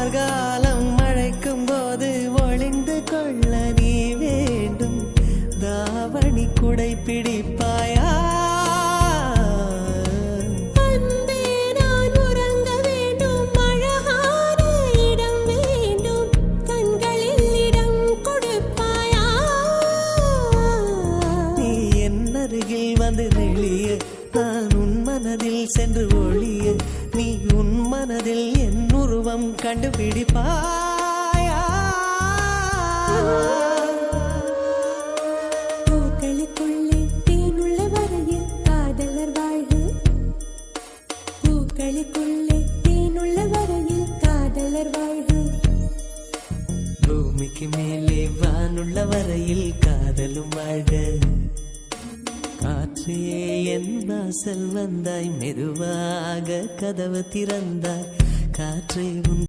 கார்காலம் அழைக்கும் போது ஒளிந்து கொள்ள நீ வேண்டும். தாவணி குடை பிடிப்பாயா? வந்து நெளிய நான் உன் மனதில் சென்று ஒளிய நீ உன் மனதில் என் உருவம் கண்டுபிடிப்பாயா? பூக்களுக்குள்ளே தேனுள்ள வரையில் காதலர் வாழ்க. பூக்களுக்குள்ளே தேனுள்ள வரையில் காதலர் வாழ்க. பூமிக்கு மேலே வானுள்ள வரையில் காதலும் வாழ்க. காற்றே என் வாசல் வந்தாய், மெதுவாக கதவு திறந்தாய். காற்றை உன்